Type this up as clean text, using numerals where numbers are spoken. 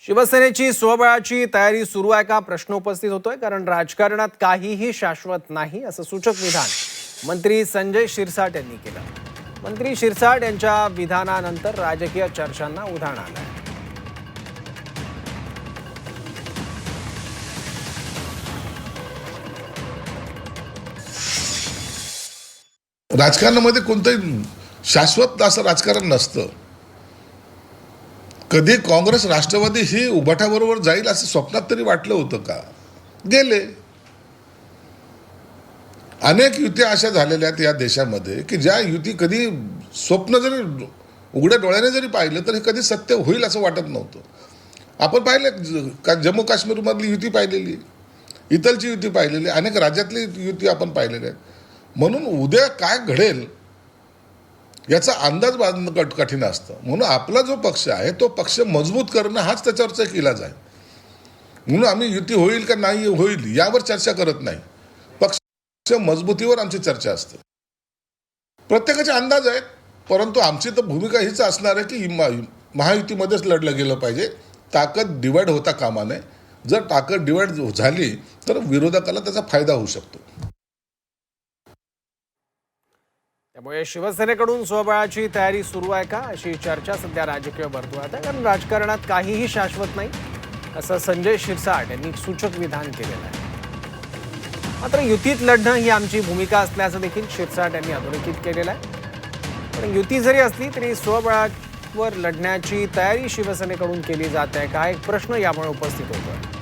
शिवसेनेची स्वबळाची तयारी सुरू आहे का प्रश्न उपस्थित होतोय, कारण राजकारणात काहीही शाश्वत नाही असं सूचक विधान मंत्री संजय शिरसाट यांनी केलं. मंत्री शिरसाट यांच्या विधानानंतर राजकीय चर्चांना उधाण आलंय. राजकारणामध्ये कोणतंही शाश्वत असं राजकारण नसतं. कधी काँग्रेस राष्ट्रवादी ही उभाटाबरोबर जाईल असं स्वप्नात तरी वाटलं होतं का? गेले. अनेक युत्या अशा झालेल्या आहेत या देशामध्ये की ज्या युती कधी स्वप्न जरी उघड्या डोळ्याने जरी पाहिलं तरी कधी सत्य होईल असं वाटत नव्हतं. आपण पाहिलं जम्मू काश्मीरमधली युती पाहिलेली, इथलची युती पाहिलेली, अनेक राज्यातली युती आपण पाहिलेल्या आहेत. म्हणून उद्या काय घडेल याचा अंदाज बांधणं कठीण असतं. म्हणून आपला जो पक्ष आहे तो पक्ष मजबूत करणं हाच त्याच्यावरचा एक इलाज आहे. म्हणून आम्ही युती होईल का नाही होईल यावर चर्चा करत नाही. पक्ष मजबूतीवर आमची चर्चा असते. प्रत्येकाचे अंदाज आहेत, परंतु आमची तर भूमिका हीच असणार आहे की महायुतीमध्येच लढलं गेलं पाहिजे. ताकद डिवाइड होता कामा नये. जर ताकद डिवाइड झाली तर विरोधकाला त्याचा फायदा होऊ शकतो. त्यामुळे शिवसेनेकडून स्वबळाची तयारी सुरू आहे का अशी चर्चा सध्या राजकीय वर्तुळात आहे, कारण राजकारणात काहीही शाश्वत नाही असं संजय शिरसाट यांनी सूचक विधान केलेलं आहे. मात्र युतीत लढणं ही आमची भूमिका असल्याचं देखील शिरसाट यांनी अधोरेखित केलेलं आहे. पण युती जरी असली तरी स्वबळावर लढण्याची तयारी शिवसेनेकडून केली जाते का, एक प्रश्न यामुळे उपस्थित होतोय.